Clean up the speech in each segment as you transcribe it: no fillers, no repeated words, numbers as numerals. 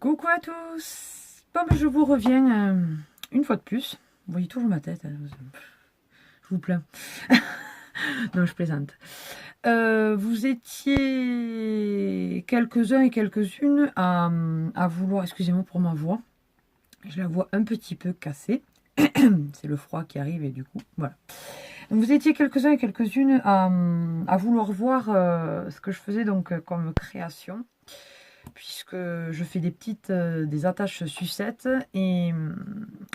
Coucou à tous. Bon, ben, je vous reviens une fois de plus. Vous voyez toujours ma tête. Je vous plains. Non, je plaisante. Vous étiez quelques-uns et quelques-unes à vouloir... Excusez-moi pour ma voix. Je la vois un petit peu cassée. C'est le froid qui arrive et du coup, voilà. Donc, vous étiez quelques-uns et quelques-unes à vouloir voir ce que je faisais donc comme création. Puisque je fais des petites des attaches sucettes et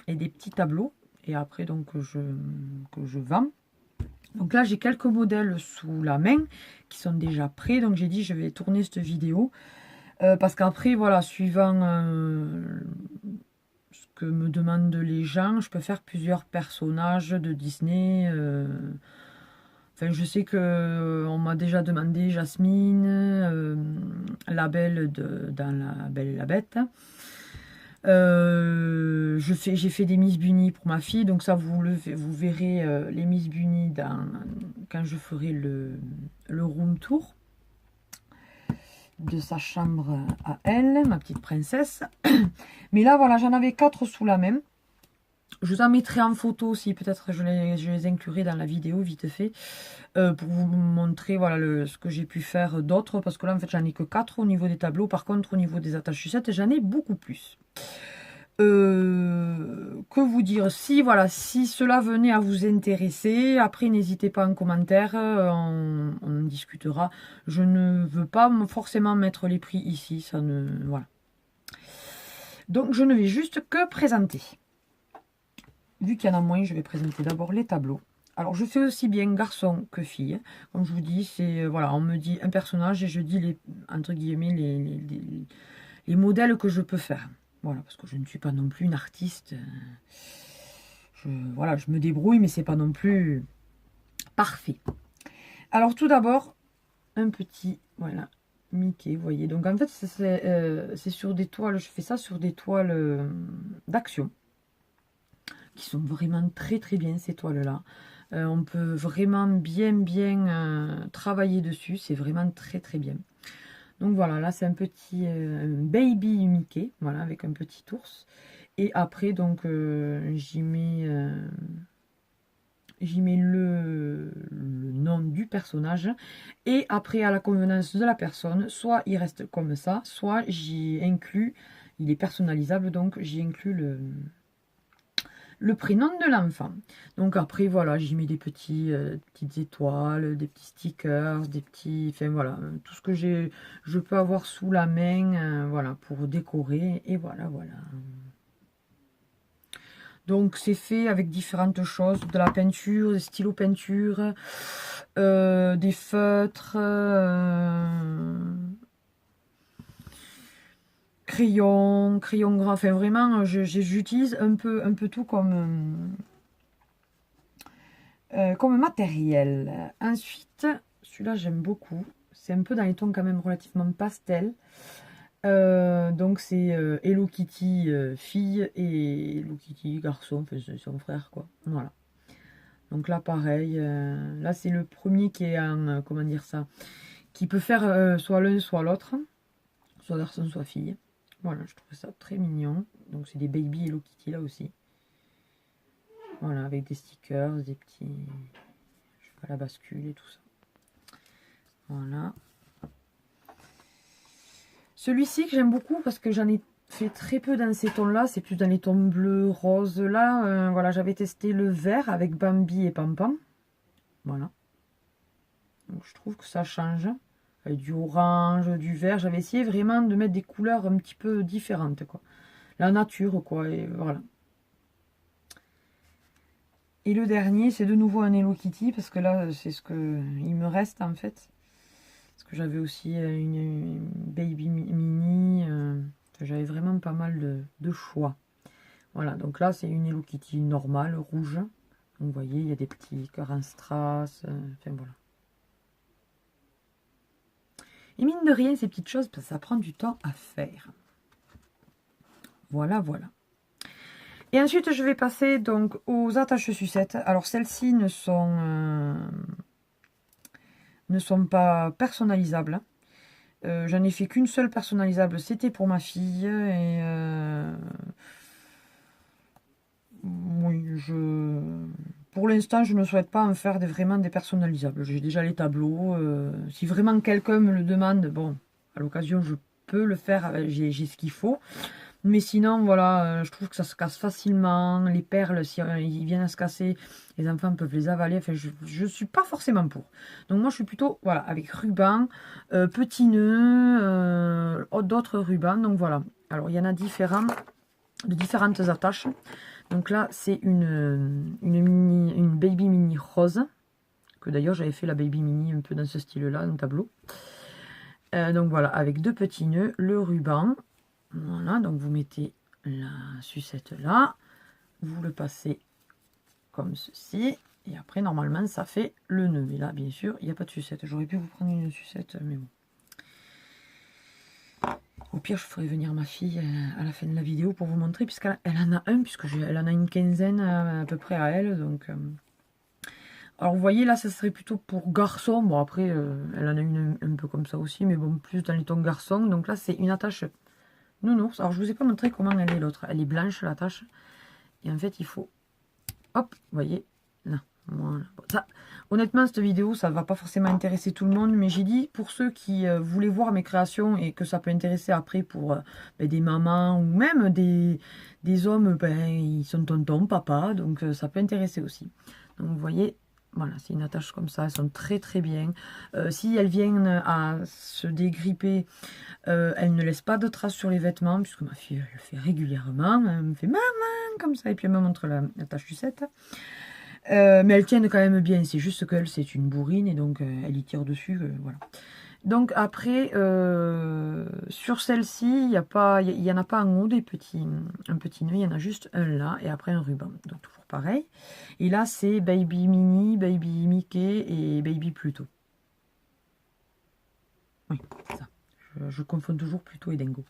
des petits tableaux. Et après, donc, que je vends. Donc là, j'ai quelques modèles sous la main qui sont déjà prêts. Donc, j'ai dit, je vais tourner cette vidéo. Parce qu'après, voilà, suivant ce que me demandent les gens, je peux faire plusieurs personnages de Disney. Enfin, je sais que on m'a déjà demandé Jasmine, la Belle dans La Belle et la Bête. J'ai fait des Miss Bunny pour ma fille, donc ça vous verrez les Miss Bunny quand je ferai le room tour de sa chambre à elle, ma petite princesse. Mais là voilà, j'en avais 4 sous la main. Je vous en mettrai en photo aussi, peut-être je les inclurai dans la vidéo vite fait, pour vous montrer voilà, ce que j'ai pu faire d'autres, parce que là en fait j'en ai que 4 au niveau des tableaux. Par contre au niveau des attaches sucettes j'en ai beaucoup plus. Que vous dire, si voilà, si cela venait à vous intéresser, après n'hésitez pas en commentaire, on discutera. Je ne veux pas forcément mettre les prix ici, ça ne... Voilà. Donc je ne vais juste que présenter. Vu qu'il y en a moins, je vais présenter d'abord les tableaux. Alors je fais aussi bien garçon que fille. Comme je vous dis, c'est voilà, on me dit un personnage et je dis les entre guillemets les modèles que je peux faire. Voilà, parce que je ne suis pas non plus une artiste. Voilà, je me débrouille, mais c'est pas non plus parfait. Alors tout d'abord, un petit, voilà, Mickey, vous voyez. Donc en fait, c'est sur des toiles, je fais ça sur des toiles d'action, qui sont vraiment très très bien ces toiles-là. On peut vraiment bien travailler dessus, c'est vraiment très très bien. Donc voilà, là c'est un petit baby Mickey, voilà, avec un petit ours. Et après, donc, j'y mets le nom du personnage. Et après, à la convenance de la personne, soit il reste comme ça, soit j'y inclus, il est personnalisable, donc j'y inclus le prénom de l'enfant. Donc après, voilà, j'y mets des petites étoiles, des petits stickers, des petits... Enfin voilà, tout ce que je peux avoir sous la main, voilà, pour décorer. Et voilà. Donc c'est fait avec différentes choses, de la peinture, des stylos peinture, des feutres, crayon gras, enfin vraiment j'utilise un peu tout comme matériel. Ensuite, celui-là j'aime beaucoup, c'est un peu dans les tons quand même relativement pastel. Donc c'est Hello Kitty fille et Hello Kitty garçon, enfin c'est son frère quoi, voilà. Donc là pareil, là c'est le premier qui est en, comment dire ça, qui peut faire soit l'un soit l'autre, soit garçon soit fille. Voilà, je trouve ça très mignon. Donc c'est des baby Hello Kitty là aussi. Voilà, avec des stickers, des petits à la bascule et tout ça. Voilà. Celui-ci que j'aime beaucoup parce que j'en ai fait très peu dans ces tons-là. C'est plus dans les tons bleus, roses. Là, voilà, j'avais testé le vert avec Bambi et Pam-Pam. Voilà. Donc, je trouve que ça change. Avec du orange, du vert. J'avais essayé vraiment de mettre des couleurs un petit peu différentes, quoi. La nature, quoi. Et voilà. Et le dernier, c'est de nouveau un Hello Kitty. Parce que là, c'est ce que il me reste, en fait. Parce que j'avais aussi une Baby Mini. J'avais vraiment pas mal de choix. Voilà, donc là, c'est une Hello Kitty normale, rouge. Donc, vous voyez, il y a des petits cœurs en strass. Enfin, voilà. Et mine de rien, ces petites choses, ça prend du temps à faire. Voilà. Et ensuite, je vais passer donc aux attaches sucettes. Alors, celles-ci ne sont pas personnalisables. J'en ai fait qu'une seule personnalisable, c'était pour ma fille. Et oui, pour l'instant, je ne souhaite pas en faire vraiment des personnalisables. J'ai déjà les tableaux. Si vraiment quelqu'un me le demande, bon, à l'occasion, je peux le faire. J'ai ce qu'il faut. Mais sinon, voilà, je trouve que ça se casse facilement. Les perles, si ils viennent à se casser, les enfants peuvent les avaler. Enfin, je suis pas forcément pour. Donc moi, je suis plutôt, voilà, avec ruban, petits nœuds, d'autres rubans. Donc voilà. Alors, il y en a de différentes attaches. Donc là, c'est une baby mini rose. Que d'ailleurs, j'avais fait la baby mini un peu dans ce style-là, un tableau. Donc voilà, avec 2 petits nœuds, le ruban. Voilà, donc vous mettez la sucette là, vous le passez comme ceci, et après normalement ça fait le nœud. Mais là, bien sûr, il n'y a pas de sucette. J'aurais pu vous prendre une sucette, mais bon. Au pire, je ferai venir ma fille à la fin de la vidéo pour vous montrer, puisqu'elle en a un, elle en a une quinzaine à peu près à elle. Donc, alors vous voyez, là, ça serait plutôt pour garçon. Bon, après, elle en a une un peu comme ça aussi, mais bon, plus dans les tons garçon. Donc là, c'est une attache nounours. Alors, je vous ai pas montré comment elle est l'autre. Elle est blanche, l'attache. Et en fait, il faut... Hop, vous voyez, là. Voilà. Bon, ça, honnêtement, cette vidéo, ça ne va pas forcément intéresser tout le monde. Mais j'ai dit, pour ceux qui voulaient voir mes créations et que ça peut intéresser après pour ben, des mamans ou même des hommes, ben, ils sont tontons, papa. Donc, ça peut intéresser aussi. Donc, vous voyez... Voilà, c'est une attache comme ça, elles sont très très bien. Si elles viennent à se dégripper, elles ne laissent pas de traces sur les vêtements, puisque ma fille elle le fait régulièrement. Elle me fait maman comme ça, et puis elle me montre la tache sucette. Mais elles tiennent quand même bien, c'est juste qu'elle c'est une bourrine, et donc elle y tire dessus, voilà. Donc après, sur celle-ci, il y en a pas en haut un petit nœud, il y en a juste un là, et après un ruban. Donc toujours pareil. Et là, c'est Baby Mini, Baby Mickey et Baby Pluto. Oui, c'est ça. Je confonds toujours Pluto et Dingo.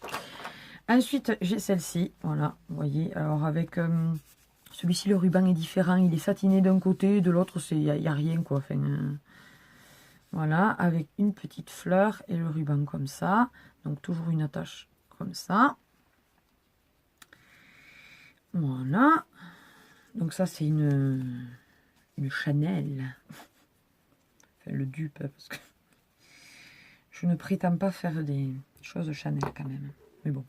Ensuite, j'ai celle-ci, voilà, vous voyez. Alors avec celui-ci, le ruban est différent, il est satiné d'un côté, de l'autre, il n'y a rien, quoi. Enfin, voilà, avec une petite fleur et le ruban comme ça. Donc toujours une attache comme ça. Voilà. Donc ça, c'est une Chanel. Enfin, le dupe, parce que je ne prétends pas faire des choses Chanel quand même. Mais bon,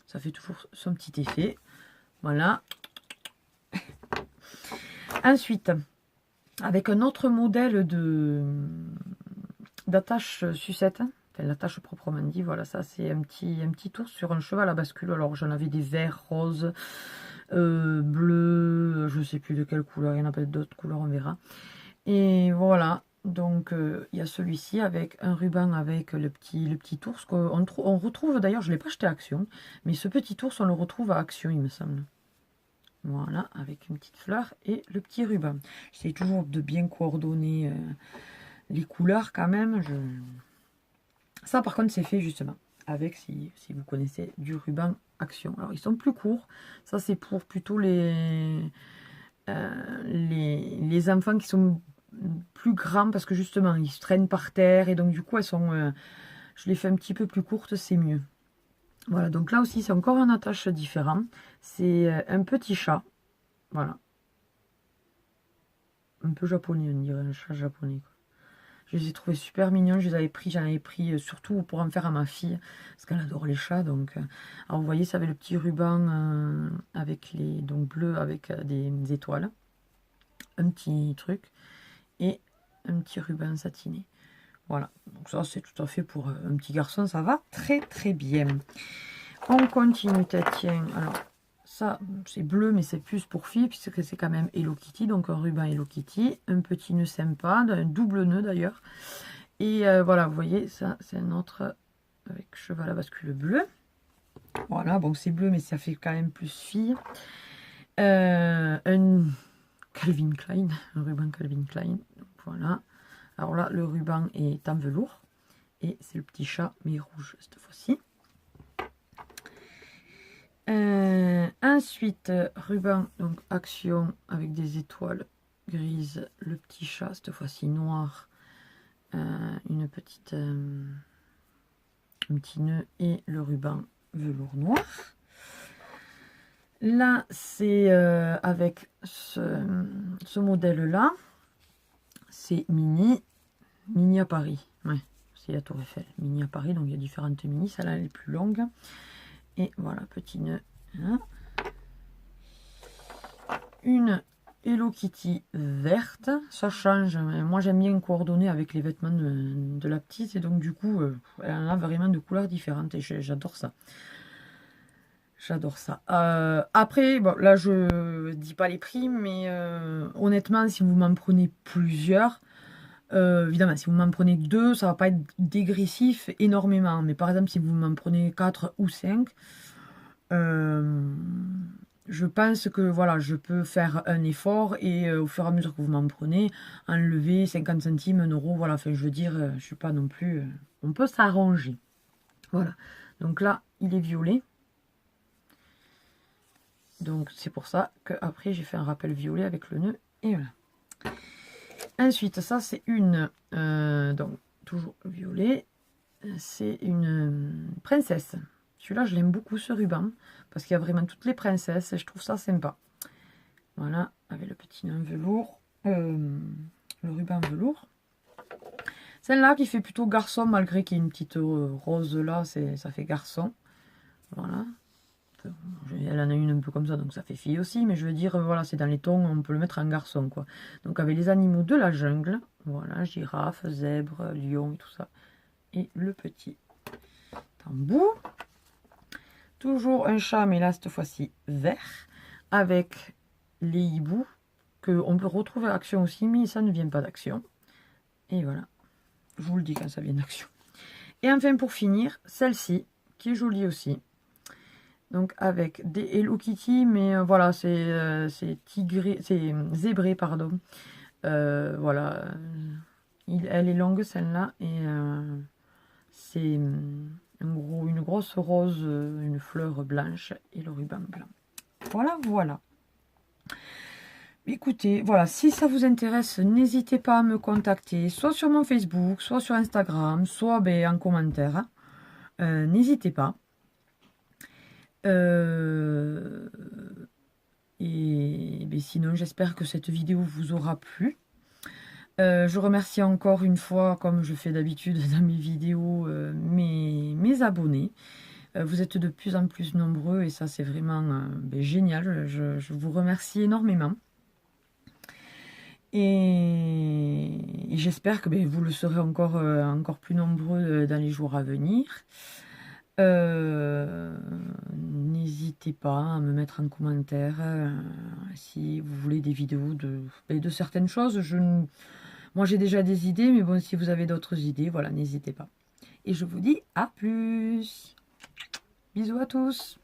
ça fait toujours son petit effet. Voilà. Ensuite, avec un autre modèle d'attache sucette, enfin l'attache proprement dit, voilà, ça c'est un petit tour sur un cheval à bascule. Alors j'en avais des verts, roses, bleus, je sais plus de quelle couleur, il y en a peut-être d'autres couleurs, on verra. Et voilà, donc il y a celui-ci avec un ruban avec le petit ours qu'on retrouve, d'ailleurs je ne l'ai pas acheté à Action, mais ce petit ours on le retrouve à Action il me semble. Voilà, avec une petite fleur et le petit ruban. J'essaie toujours de bien coordonner les couleurs quand même. Ça par contre c'est fait justement avec, si vous connaissez, du ruban Action. Alors ils sont plus courts, ça c'est pour plutôt les enfants qui sont plus grands parce que justement ils se traînent par terre et donc du coup elles sont, je les fais un petit peu plus courtes, c'est mieux. Voilà, donc là aussi c'est encore un attache différent, c'est un petit chat, voilà, un peu japonais, on dirait un chat japonais quoi. Je les ai trouvés super mignons, j'en avais pris surtout pour en faire à ma fille parce qu'elle adore les chats. Donc alors vous voyez, ça avait le petit ruban avec les donc bleu avec des étoiles, un petit truc et un petit ruban satiné. Voilà, donc ça c'est tout à fait pour un petit garçon, ça va très très bien. On continue, tiens, alors ça c'est bleu mais c'est plus pour filles puisque c'est quand même Hello Kitty, donc un ruban Hello Kitty, un petit nœud sympa, un double nœud d'ailleurs. Et voilà, vous voyez, ça c'est un autre avec cheval à bascule bleu. Voilà, bon c'est bleu mais ça fait quand même plus fille. Un Calvin Klein, un ruban Calvin Klein, donc voilà. Alors là, le ruban est en velours. Et c'est le petit chat, mais rouge cette fois-ci. Ensuite, ruban, donc Action avec des étoiles grises. Le petit chat, cette fois-ci noir. Une petite un petit nœud et le ruban velours noir. Là, c'est avec ce modèle-là. C'est mini à Paris. Ouais, c'est la Tour Eiffel. Mini à Paris, donc il y a différentes mini. Celle-là, elle est plus longue. Et voilà, petit nœud. Hein. Une Hello Kitty verte. Ça change. Moi, j'aime bien coordonner avec les vêtements de la petite. Et donc, du coup, elle en a vraiment de couleurs différentes. Et j'adore ça. J'adore ça. Après, bon, là, je dis pas les prix, mais honnêtement, si vous m'en prenez plusieurs, évidemment, si vous m'en prenez 2, ça va pas être dégressif énormément. Mais par exemple, si vous m'en prenez 4 ou 5, je pense que voilà, je peux faire un effort et au fur et à mesure que vous m'en prenez, enlever 50 centimes, 1 euro. Voilà, enfin, je veux dire, je suis pas non plus. On peut s'arranger. Voilà. Donc là, il est violet. Donc c'est pour ça que après j'ai fait un rappel violet avec le nœud et voilà. Ensuite ça c'est une donc toujours violet, c'est une princesse. Celui-là je l'aime beaucoup ce ruban parce qu'il y a vraiment toutes les princesses et je trouve ça sympa. Voilà, avec le petit nœud velours, le ruban velours. Celle-là qui fait plutôt garçon malgré qu'il y ait une petite rose là, ça fait garçon. Voilà. Elle en a une un peu comme ça, donc ça fait fille aussi. Mais je veux dire, voilà, c'est dans les tons, on peut le mettre en garçon, quoi. Donc avec les animaux de la jungle, voilà, girafe, zèbre, lion et tout ça. Et le petit tambour. Toujours un chat, mais là, cette fois-ci, vert. Avec les hiboux, qu'on peut retrouver à Action aussi, mais ça ne vient pas d'Action. Et voilà, je vous le dis quand ça vient d'Action. Et enfin, pour finir, celle-ci, qui est jolie aussi. Donc avec des Hello Kitty, mais voilà, c'est tigré, c'est zébré, pardon. Voilà, elle est longue celle-là et c'est une grosse rose, une fleur blanche et le ruban blanc. Voilà, voilà. Écoutez, voilà, si ça vous intéresse, n'hésitez pas à me contacter, soit sur mon Facebook, soit sur Instagram, soit en commentaire. N'hésitez pas. Et sinon, j'espère que cette vidéo vous aura plu. Je remercie encore une fois, comme je fais d'habitude dans mes vidéos, mes abonnés. Vous êtes de plus en plus nombreux et ça, c'est vraiment génial. Je vous remercie énormément. Et j'espère que vous le serez encore plus nombreux dans les jours à venir. N'hésitez pas à me mettre en commentaire si vous voulez des vidéos de certaines choses. Moi j'ai déjà des idées, mais bon, si vous avez d'autres idées, voilà, n'hésitez pas. Et je vous dis à plus. Bisous à tous.